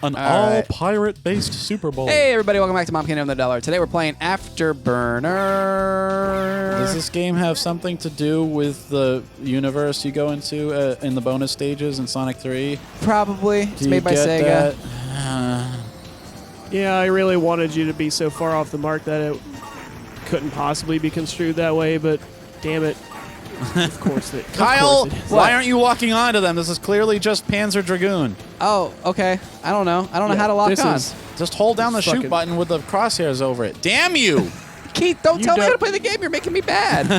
An all-pirate-based Super Bowl. Hey, everybody, welcome back to Mom Kingdom of the Dollar. Today we're playing Afterburner. Does this game have something to do with the universe you go into in the bonus stages in Sonic 3? Probably. It's made by Sega. Yeah, I really wanted you to be so far off the mark that it couldn't possibly be construed that way, but damn it. Of course it Kyle, of course it is. why aren't you walking onto them? This is clearly just Panzer Dragoon. Oh, okay. I don't know. I don't know how to lock on. Just hold down the shoot fucking- button with the crosshairs over it. Damn you! Keith, don't You tell me how to don't- play the game. You're making me bad.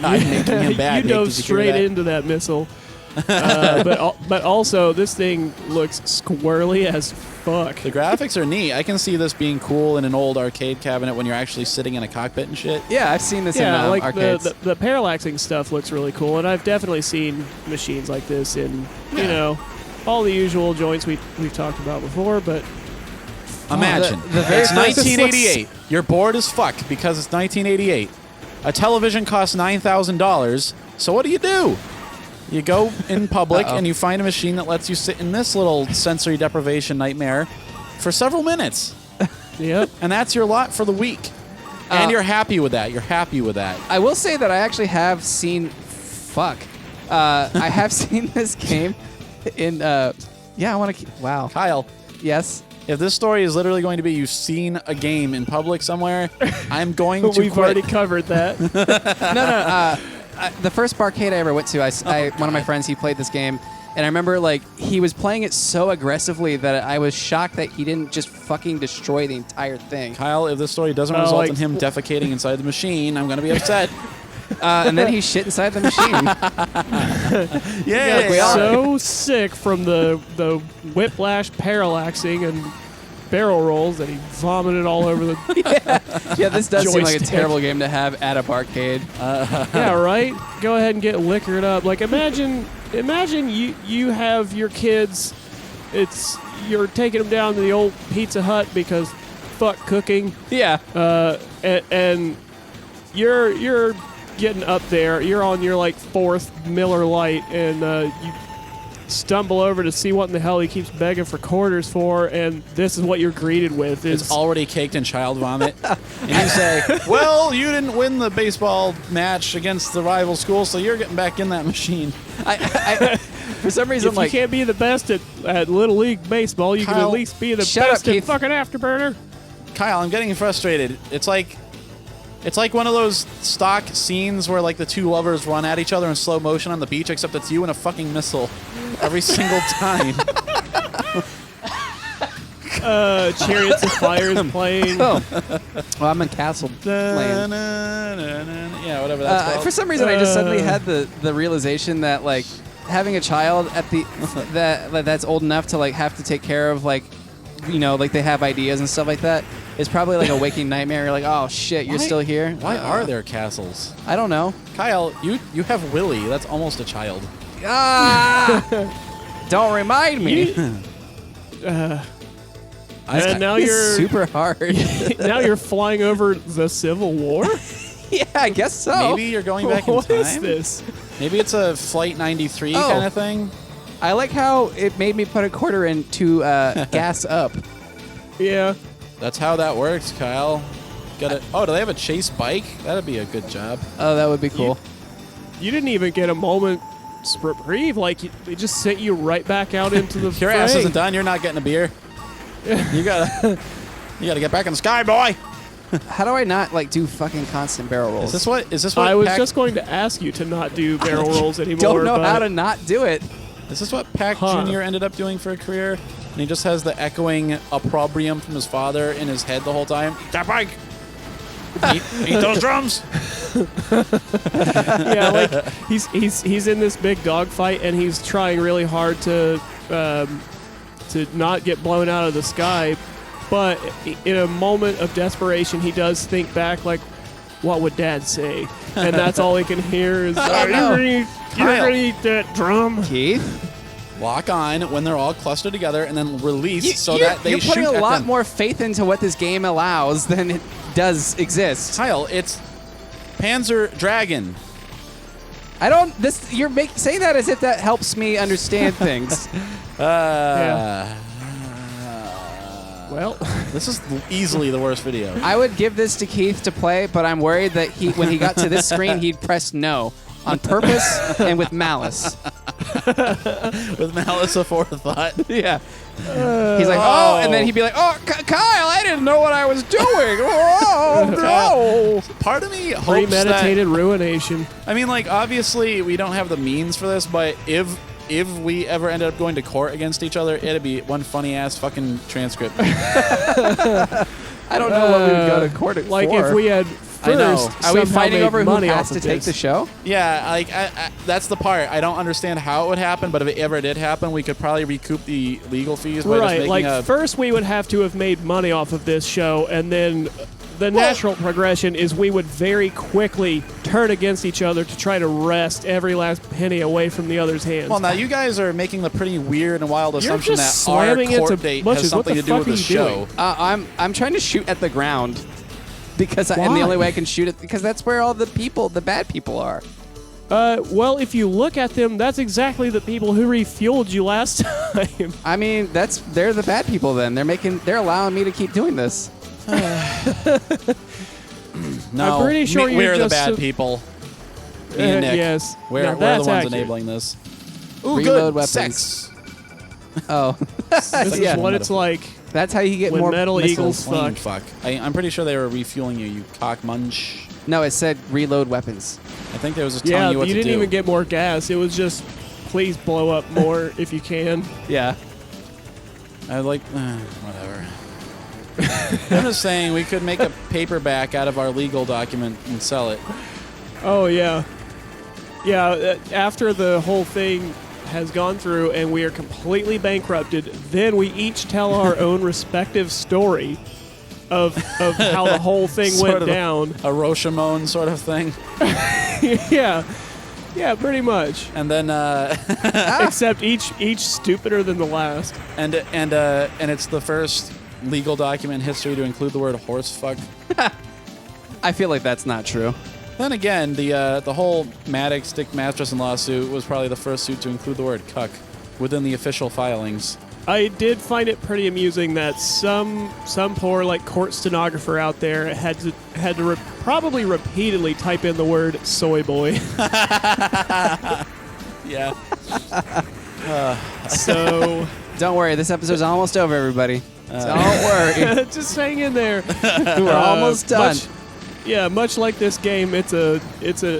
I'm making him bad. You Nick. dove Did you hear straight that? into that missile. But also, this thing looks squirrely as fuck. The graphics are neat. I can see this being cool in an old arcade cabinet when you're actually sitting in a cockpit and shit. Yeah, I've seen this in Like arcades. the parallaxing stuff looks really cool, and I've definitely seen machines like this in, you know, all the usual joints we've talked about before, but Imagine. the very It's first- 1988. You're bored as fuck because it's 1988. A television costs $9,000. So what do? You go in public and you find a machine that lets you sit in this little sensory deprivation nightmare for several minutes. yep. And that's your lot for the week. And you're happy with that. You're happy with that. I will say that I actually have seen... Fuck. I have seen this game in... yeah, I want to... Wow. Kyle, Yes. if this story is literally going to be you've seen a game in public somewhere, I'm going to We've quit. already covered that. No. The first Parkade I ever went to, one of my friends, he played this game, and I remember like he was playing it so aggressively that I was shocked that he didn't just fucking destroy the entire thing. Kyle, if this story doesn't result in him defecating inside the machine, I'm going to be upset. And then he shit inside the machine. Yeah, Like, we all- so sick from the whiplash parallaxing and barrel rolls that he vomited all over the... Yeah, this does seem like a Joystick. terrible game to have at a Parkade. Yeah, right? Go ahead and get liquored up. Like, imagine you have your kids, you're taking them down to the old Pizza Hut because fuck cooking, Yeah. and you're getting up there, you're on your like fourth Miller Lite, and you stumble over to see what in the hell he keeps begging for quarters for, and this is what you're greeted with. It's already caked in child vomit. And you say, well, you didn't win the baseball match against the rival school, so you're getting back in that machine. I for some reason, if like... you can't be the best at Little League baseball, you can Kyle, at least be the shut best up, at Keith. fucking Afterburner. Kyle, I'm getting frustrated. It's like one of those stock scenes where like the two lovers run at each other in slow motion on the beach, except it's you and a fucking missile every single time. Chariots of Fire is playing. Oh. Well, I'm in Castle Land. Yeah, whatever that's called. For some reason, I just suddenly had the realization that like having a child at the that's old enough to like have to take care of like, you know, like they have ideas and stuff like that is probably like a waking nightmare. You're like, oh shit, you're still here. Why are there castles? I don't know. Kyle, you have Willie. That's almost a child. Ah! Don't remind me. And now It's you're super hard. now you're flying over the Civil War. Yeah, I guess so. Maybe you're going back in What time. is this? Maybe it's a Flight 93 Oh. kind of thing. I like how it made me put a quarter in to gas up. Yeah. That's how that works, Kyle. Got it. Oh, do they have a chase bike? That'd be a good job. Oh, that would be cool. You didn't even get a moment's reprieve. Like, they just sent you right back out into the Your ass fray. isn't done. You're not getting a beer. You gotta get back in the sky, boy. How do I not like do fucking constant barrel rolls? Is this what I was Pac- just going to ask you to not do barrel rolls anymore. Don't know but how to not do it. Is this what Pac Huh. Jr. ended up doing for a career? And he just has the echoing opprobrium from his father in his head the whole time. That bike. Eat those drums. Yeah, like he's in this big dogfight and he's trying really hard to not get blown out of the sky, but in a moment of desperation, he does think back like, "What would Dad say?" And that's all he can hear is, Oh, no. "You're gonna eat that drum." Keith, Lock on when they're all clustered together, and then release you're that they you're shoot putting a at lot them. more faith into what this game allows than it does exist. Kyle, it's Panzer Dragoon. I don't. You're saying that as if that helps me understand things. Yeah. Well, This is easily the worst video. I would give this to Keith to play, but I'm worried that when he got to this screen, he'd press no on purpose and with malice. With malice aforethought. Yeah. He's like, oh, and then he'd be like, oh, Kyle, I didn't know what I was doing. Oh, no. Part of me hopes premeditated ruination. I mean, like, obviously, we don't have the means for this, but if we ever ended up going to court against each other, it'd be one funny-ass fucking transcript. I don't know what we would go to court Like for. if we had I know. first Are we somehow fighting made over who money has off to of take this. the show? Yeah, like, that's the part. I don't understand how it would happen, but if it ever did happen, we could probably recoup the legal fees by just Right, making like first we would have to have made money off of this show, and then the natural progression is we would very quickly turn against each other to try to wrest every last penny away from the other's hands. Well, now you guys are making the pretty weird and wild You're assumption just that our slamming court into date bushes. has something What to the do with fuck the are you show. doing? I'm trying to shoot at the ground because and the Why? only way I can shoot it because that's where all the bad people are. Well, if you look at them, that's exactly the people who refueled you last time. I mean, they're the bad people. Then they're allowing me to keep doing this. No, I'm pretty sure you're we're the just bad people. Me and Nick. Yes. We're Now the that's ones accurate. enabling this. Ooh, Reload good. weapons. Sex. Oh, This yeah. is what it's like That's how you get when more Metal missiles. Eagles Plain fuck. I'm pretty sure they were refueling you, you cock munch. No, it said reload weapons. I think they was just Yeah, telling you what you to didn't do. even get more gas. It was just, please blow up more if you can. Yeah. I like, whatever. I'm just saying we could make a paperback out of our legal document and sell it. Oh, yeah. Yeah, after the whole thing has gone through and we are completely bankrupted, then we each tell our own respective story of how the whole thing Sort went of down. A Rashomon sort of thing. Yeah. Yeah, pretty much. And then, Except each stupider than the last. and it's the first legal document in history to include the word horse fuck. I feel like that's not true. Then again, the whole Maddox Dick Masterson lawsuit was probably the first suit to include the word cuck within the official filings. I did find it pretty amusing that some poor like court stenographer out there had to probably repeatedly type in the word soy boy. Yeah. So Don't worry, this episode's almost over, everybody. Don't worry. just hang in there. We're almost done. Much like this game, it's an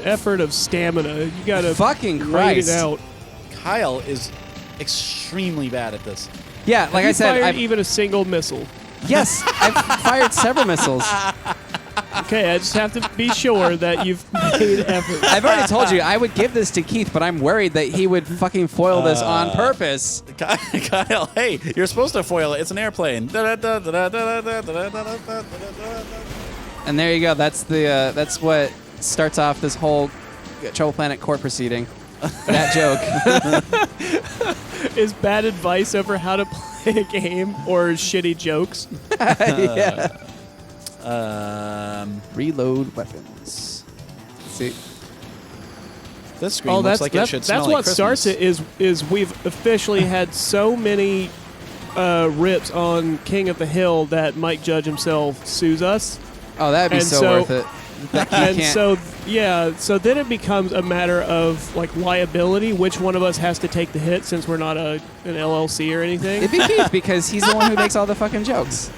effort of stamina. You gotta Fucking wait it Christ. out. Kyle is extremely bad at this. Yeah, like Have I you said, fired I've, even a single missile. yes, I've fired several missiles. Okay, I just have to be sure that you've made effort. I've already told you I would give this to Keith, but I'm worried that he would fucking foil this on purpose. Kyle, hey, you're supposed to foil it. It's an airplane. And there you go. That's what starts off this whole Trouble Planet court proceeding. That joke. Is bad advice over how to play a game or shitty jokes? Yeah. Reload weapons. See, This screen looks like it should smell that's like what starts it. Is we've officially had so many rips on King of the Hill that Mike Judge himself sues us. oh, that'd be And so so- worth it. That he And can't- so then it becomes a matter of like liability. Which one of us has to take the hit since we're not an LLC or anything? it'd be Keith because he's the one who makes all the fucking jokes.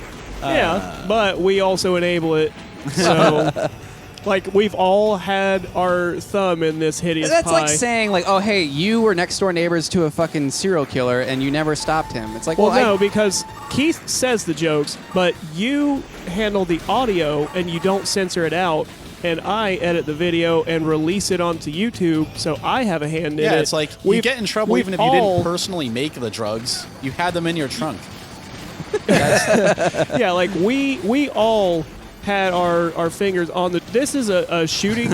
Yeah, but we also enable it. So, like, we've all had our thumb in this hideous That's pie. like saying, like, oh, hey, you were next door neighbors to a fucking serial killer and you never stopped him. It's like, well, well, no, because Keith says the jokes, but you handle the audio and you don't censor it out, and I edit the video and release it onto YouTube, so I have a hand in it. Yeah, it's like you get in trouble we've even if you all- didn't personally make the drugs. You had them in your trunk. Yeah, like we all had our fingers on the. This is a shooting,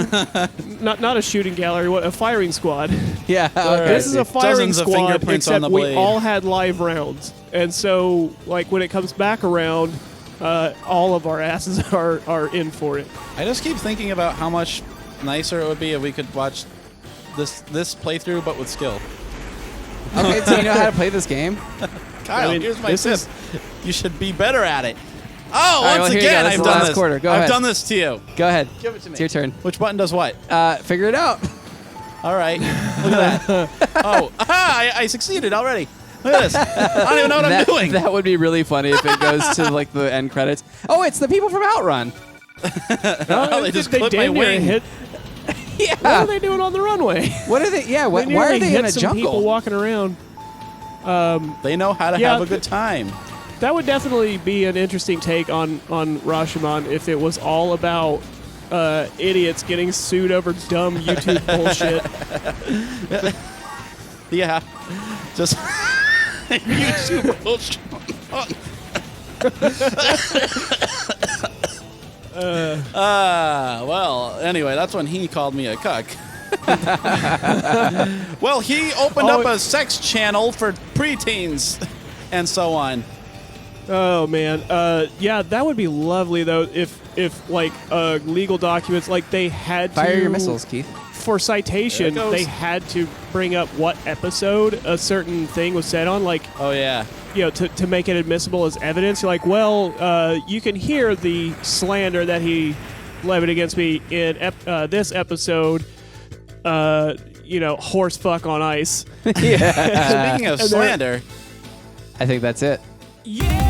not a shooting gallery. What, a firing squad. yeah, okay. This is a firing Dozens of squad, fingerprints on except the we blade. all had live rounds, and so like when it comes back around, all of our asses are in for it. I just keep thinking about how much nicer it would be if we could watch this playthrough, but with skill. Okay, so you know how to play this game? Kyle, I mean, here's my this tip. is- You should be better at it. Oh, right, once well, here you again, go. This I've is the done last this. quarter. Go I've ahead. done this to you. Go ahead. Give it to me. It's your turn. Which button does what? Figure it out. All right. Look at that. Oh, aha, I succeeded already. Look at this. I don't even know what I'm doing. That would be really funny if it goes to like the end credits. Oh, it's the people from Outrun. Oh, they just clipped my damn near wing. hit. Yeah. What are they doing on the runway? What are they? Yeah. They Why are nearly they hit in a some people jungle? walking around. They know how to Yeah, have a good time. That would definitely be an interesting take on Rashomon if it was all about idiots getting sued over dumb YouTube bullshit. Yeah. Just YouTube bullshit. Well, anyway, that's when he called me a cuck. Well, he opened up a sex channel for preteens and so on. Oh man, yeah, that would be lovely though if like legal documents like they had to Fire your missiles, Keith. for citation There it goes. they had to bring up what episode a certain thing was said on, like, Oh, yeah. you know, to make it admissible as evidence. You're like, well, you can hear the slander that he levied against me in this episode. You know, horse fuck on ice. Yeah. Speaking of slander, I think that's it. Yeah.